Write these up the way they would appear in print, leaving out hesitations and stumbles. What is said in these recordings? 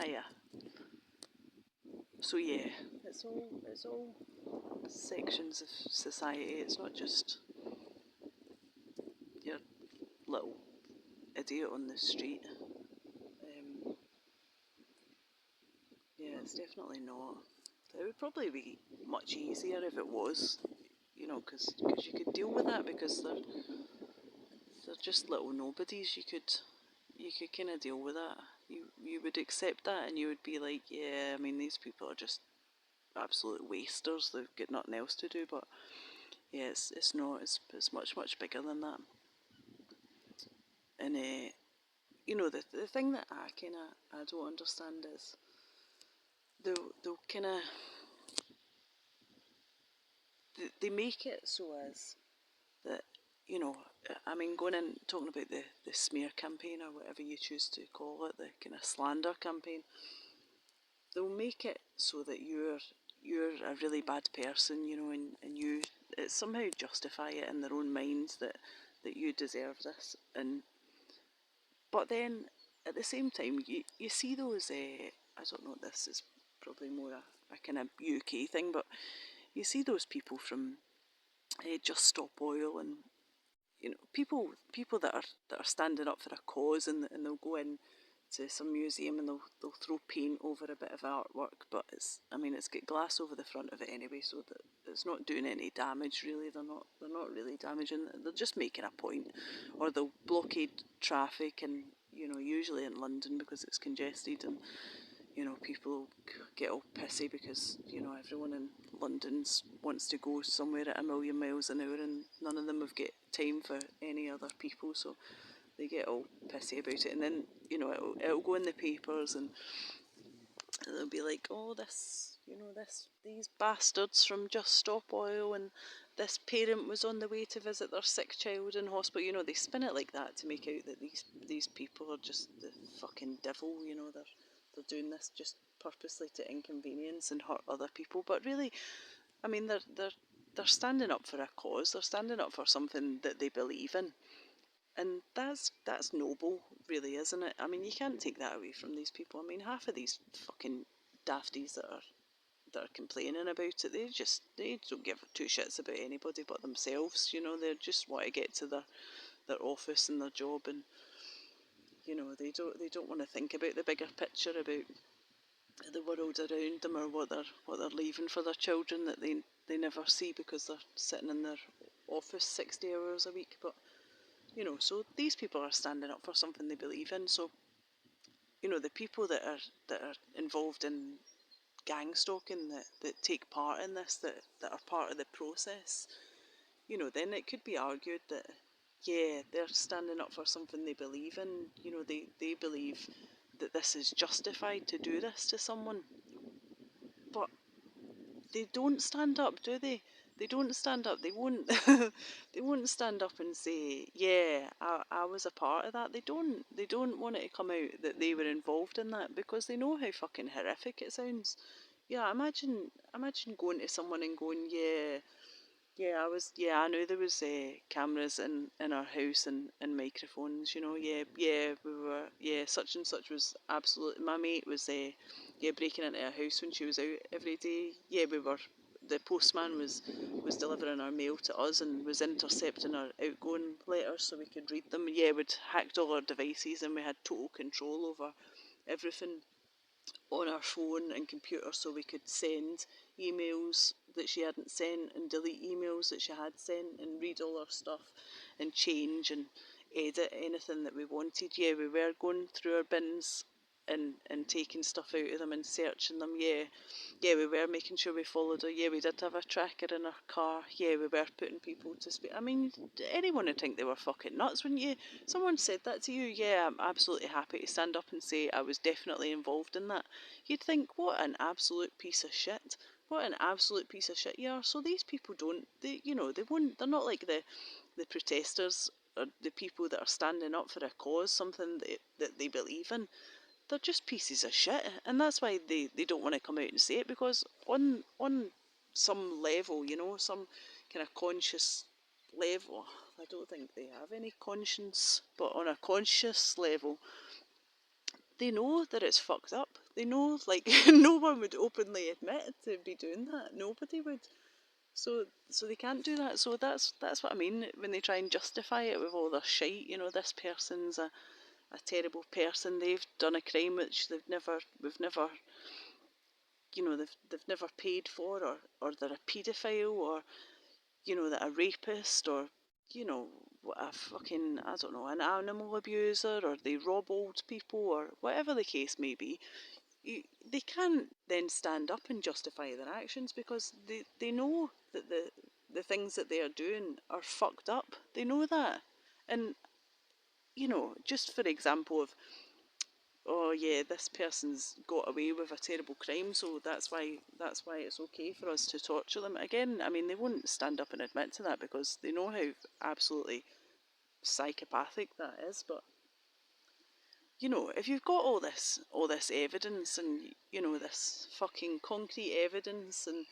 yeah. So yeah, it's all sections of society. It's not just your little idiot on the street. Yeah, it's definitely not. It would probably be much easier if it was, you know, because you could deal with that because they're just little nobodies. You could kind of deal with that. You would accept that, and you would be like, yeah, I mean, these people are just absolute wasters. They've got nothing else to do. But yeah, it's not. It's much bigger than that. And you know, the thing that I don't understand is they'll kind of they make it so as that, you know, I mean, going in talking about the smear campaign or whatever you choose to call it, the kind of slander campaign, they'll make it so that you're a really bad person, you know, and you it somehow justify it in their own minds that you deserve this. And but then at the same time, you see those. I don't know. This is probably more a kind of UK thing, but you see those people from Just Stop Oil, and you know, people that are standing up for a cause, and they'll go in to some museum and they'll throw paint over a bit of artwork, but it's got glass over the front of it anyway, so that it's not doing any damage really. They're not really damaging. They're just making a point. Or they'll blockade traffic, and you know, usually in London because it's congested, and you know, people get all pissy because, you know, everyone in London wants to go somewhere at a million miles an hour, and none of them have got time for any other people, so they get all pissy about it. And then, you know, it'll go in the papers, and they'll be like, oh, this, you know, these bastards from Just Stop Oil, and this parent was on the way to visit their sick child in hospital. You know, they spin it like that to make out that these people are just the fucking devil. You know, they're doing this just purposely to inconvenience and hurt other people. But really, I mean, they're standing up for a cause. They're standing up for something that they believe in, and that's noble, really, isn't it? I mean, you can't take that away from these people. I mean, half of these fucking dafties that are complaining about it, they don't give two shits about anybody but themselves. You know, they just want to get to their office and their job, and you know, they don't want to think about the bigger picture, about the world around them, or what they're leaving for their children that they never see because they're sitting in their office 60 hours a week. But you know, so these people are standing up for something they believe in. So, you know, the people that are involved in gang stalking, that take part in this, that are part of the process, you know, then it could be argued that, yeah, they're standing up for something they believe in. You know, they believe that this is justified to do this to someone. But they don't stand up, do they? They don't stand up. They won't. They won't stand up and say, "Yeah, I was a part of that." They don't. They don't want it to come out that they were involved in that because they know how fucking horrific it sounds. Yeah, imagine going to someone and going, "Yeah, yeah, I was. Yeah, I knew there was cameras in our house, and microphones. You know, yeah, yeah, we were. Yeah, such and such was absolutely. My mate was yeah, breaking into a house when she was out every day. Yeah, we were. The postman was delivering our mail to us and was intercepting our outgoing letters so we could read them. Yeah, we'd hacked all our devices and we had total control over everything on our phone and computer, so we could send emails that she hadn't sent and delete emails that she had sent and read all her stuff and change and edit anything that we wanted. Yeah, we were going through our bins and taking stuff out of them and searching them. Yeah, yeah, we were making sure we followed her. Yeah, we did have a tracker in our car. Yeah, we were putting people to speak. I mean, anyone would think they were fucking nuts, wouldn't you? Someone said that to you. Yeah, I'm absolutely happy to stand up and say I was definitely involved in that. You'd think, what an absolute piece of shit. What an absolute piece of shit you are. So these people don't, they, you know, they won't, they're not like the protesters or the people that are standing up for a cause, something that they believe in. They're just pieces of shit, and that's why they don't want to come out and say it, because on some level, you know, some kind of conscious level, I don't think they have any conscience, but on a conscious level, they know that it's fucked up. They know, like, no one would openly admit to be doing that. Nobody would. So they can't do that. So that's what I mean when they try and justify it with all their shite. You know, this person's a terrible person. They've done a crime which we've never, you know, they've never paid for, or they're a paedophile, or you know, that a rapist, or you know, a fucking, I don't know, an animal abuser, or they rob old people, or whatever the case may be. They can't then stand up and justify their actions because they know that the things that they are doing are fucked up. They know that. And, you know, just for example of, oh yeah, this person's got away with a terrible crime, so that's why it's okay for us to torture them. Again, I mean, they won't stand up and admit to that because they know how absolutely psychopathic that is. But you know, if you've got all this evidence, and you know, this fucking concrete evidence, and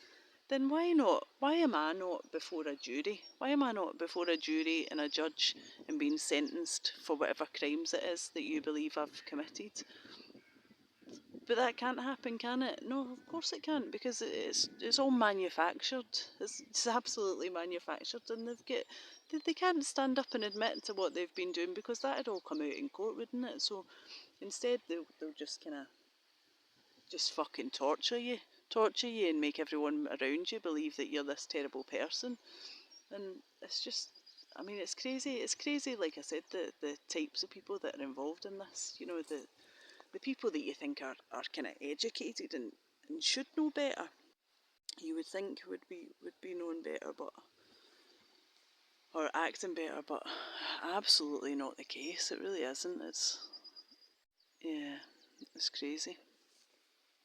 then why not? Why am I not before a jury? Why am I not before a jury and a judge and being sentenced for whatever crimes it is that you believe I've committed? But that can't happen, can it? No, of course it can't, because it's all manufactured. It's absolutely manufactured, and they can't stand up and admit to what they've been doing because that'd all come out in court, wouldn't it? So instead, they'll just kind of just fucking torture you, and make everyone around you believe that you're this terrible person. And it's just, I mean, it's crazy. It's crazy, like I said, the types of people that are involved in this. You know, the people that you think are kind of educated and should know better. You would think would be knowing better, but or acting better, but absolutely not the case. It really isn't. Yeah, it's crazy.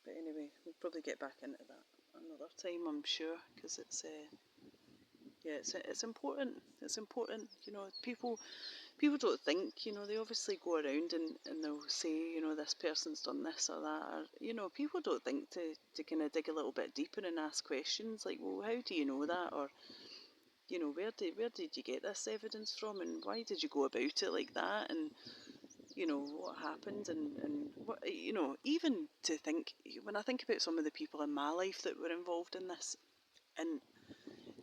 But anyway, we'll probably get back into that another time, I'm sure, because yeah, it's important. It's important. You know, people don't think. You know, they obviously go around and they'll say, you know, this person's done this or that, or you know, people don't think to kind of dig a little bit deeper and ask questions like, well, how do you know that, or you know, where did you get this evidence from, and why did you go about it like that, and you know, what happened, and what, you know, even to think, when I think about some of the people in my life that were involved in this, and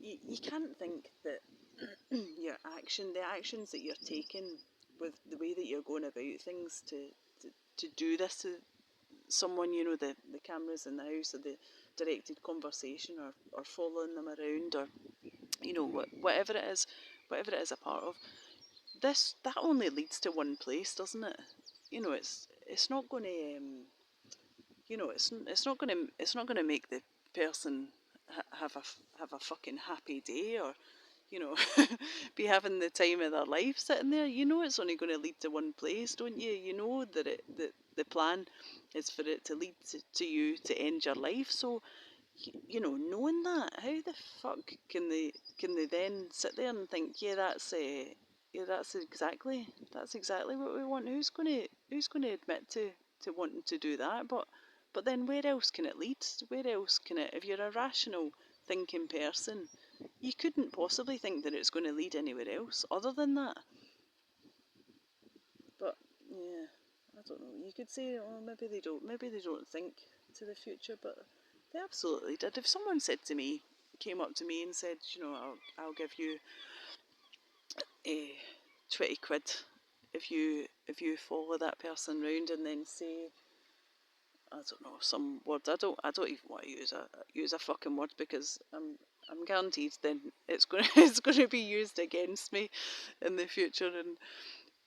you can't think that the actions that you're taking, with the way that you're going about things to do this to someone, you know, the cameras in the house, or the directed conversation, or following them around, or you know, whatever it is a part of, that only leads to one place, doesn't it? You know, it's not going to you know, it's not going to make the person have a fucking happy day, or you know, be having the time of their life sitting there. You know, it's only going to lead to one place, don't you? You know that the plan is for it to lead to you to end your life. So you know, knowing that, how the fuck can they then sit there and think, yeah, yeah, that's exactly what we want. Who's going to admit to wanting to do that? But then where else can it lead? Where else can it? If you're a rational thinking person, you couldn't possibly think that it's going to lead anywhere else other than that. But yeah, I don't know. You could say, oh, maybe they don't think to the future, but they absolutely did. If someone came up to me and said, you know, I'll give you a 20 quid if you follow that person round and then say, I don't know, some word. I don't even want to use a fucking word, because I'm guaranteed then it's going it's going to be used against me in the future. And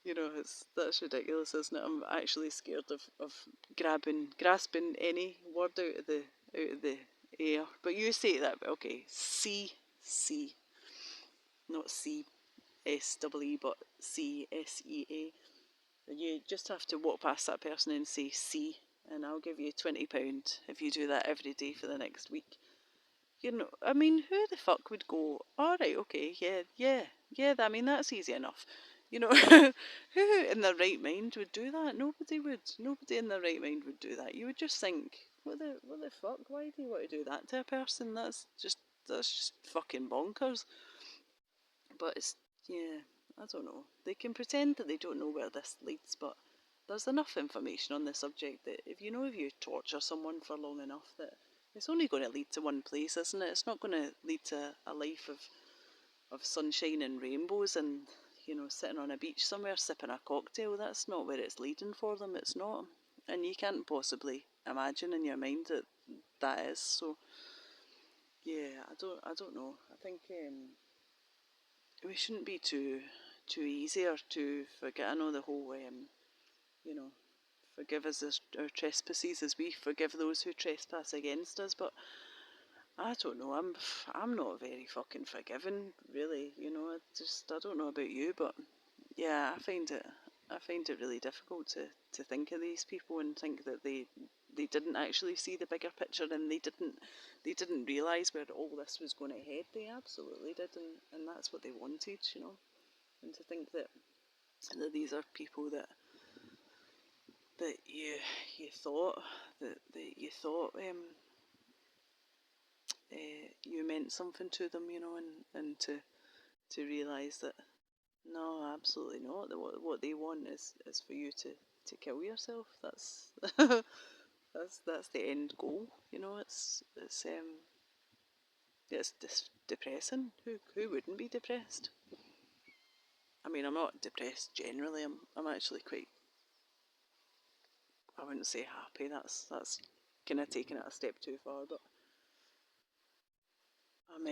you know, that's ridiculous, isn't it? I'm actually scared of grasping any word out of the air. But you say that, okay? C, not CSEE, but CSEA. And you just have to walk past that person and say C, and I'll give you £20 if you do that every day for the next week. You know, I mean, who the fuck would go, all right, okay, yeah, I mean, that's easy enough. You know, who in their right mind would do that? Nobody would. Nobody in their right mind would do that. You would just think, what the fuck? Why do you want to do that to a person? That's just fucking bonkers. But yeah, I don't know. They can pretend that they don't know where this leads, but there's enough information on the subject that if you torture someone for long enough, that it's only going to lead to one place, isn't it? It's not going to lead to a life of sunshine and rainbows and, sitting on a beach somewhere sipping a cocktail. That's not where it's leading for them. It's not. And you can't possibly imagine in your mind that is. So, yeah, I don't know. I think we shouldn't be too easy or too forget. I know the whole you know, forgive us our trespasses as we forgive those who trespass against us. But I don't know. I'm not very fucking forgiving, really. I don't know about you, but yeah, I find it really difficult to think of these people and think that they didn't actually see the bigger picture, and they didn't realise where all this was going to head. They absolutely did, and that's what they wanted, And to think that these are people that you thought you meant something to them, and to realise that no, absolutely not. That what they want is for you to kill yourself. That's that's the end goal. It's depressing. Who wouldn't be depressed? I mean, I'm not depressed generally. I'm actually quite. I wouldn't say happy. That's kind of taking it a step too far, but I'm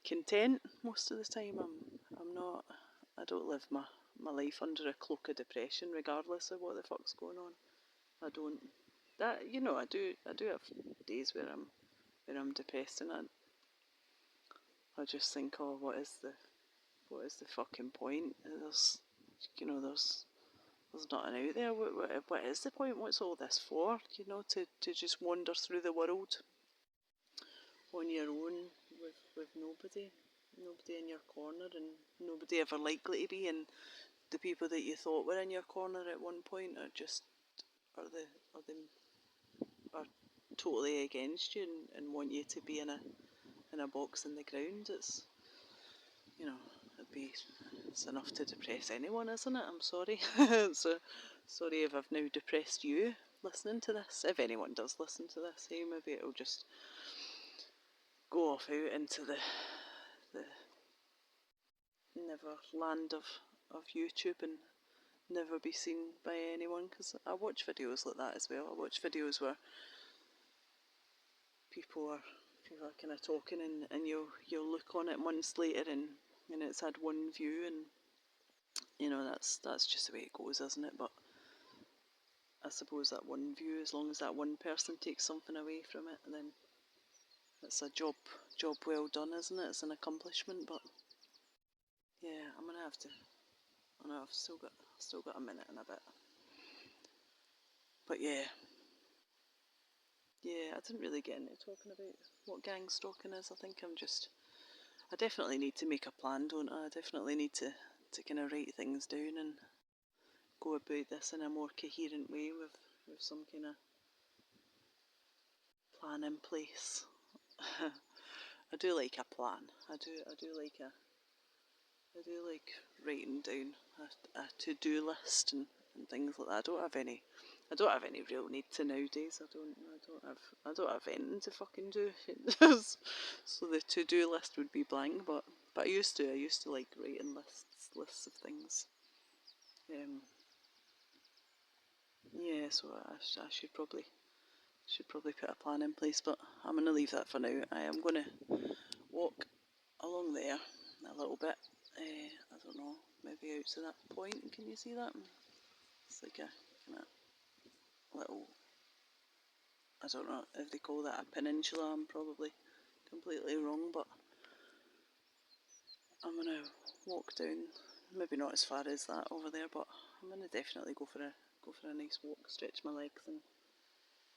content most of the time. I'm not. I don't live my life under a cloak of depression, regardless of what the fuck's going on. I don't. I do have days where I'm depressed, and I just think, oh, what is the fucking point? There's nothing out there. What is the point? What's all this for? To just wander through the world on your own with nobody in your corner, and nobody ever likely to be, and the people that you thought were in your corner at one point are totally against you and want you to be in a box in the ground. It's enough to depress anyone, isn't it? I'm sorry. So sorry if I've now depressed you listening to this. If anyone does listen to this, hey, maybe it'll just go off out into the never land of YouTube and never be seen by anyone, because I watch videos like that as well. I watch videos where people are kind of talking, and you'll look on it months later, and it's had one view, and that's just the way it goes, isn't it? But I suppose that one view, as long as that one person takes something away from it, then it's a job well done, isn't it? It's an accomplishment. But yeah, I'm gonna have to. I know I've still got a minute and a bit. But yeah, I didn't really get into talking about what gang stalking is. I definitely need to make a plan, don't I? I definitely need to kind of write things down and go about this in a more coherent way with some kind of plan in place. I do like a plan. I do like writing down a to-do list and things like that. I don't have any real need to nowadays. I don't have anything to fucking do. So the to-do list would be blank, but I used to like writing lists of things. Yeah, so I should probably put a plan in place, but I'm gonna leave that for now. I am gonna walk along there a little bit. I don't know, maybe out to that point. Can you see that? It's like a kind of little. I don't know if they call that a peninsula. I'm probably completely wrong, but I'm gonna walk down. Maybe not as far as that over there, but I'm gonna definitely go for a nice walk, stretch my legs, and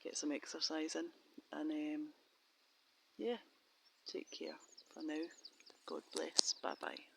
get some exercise in. And yeah, take care for now. God bless. Bye bye.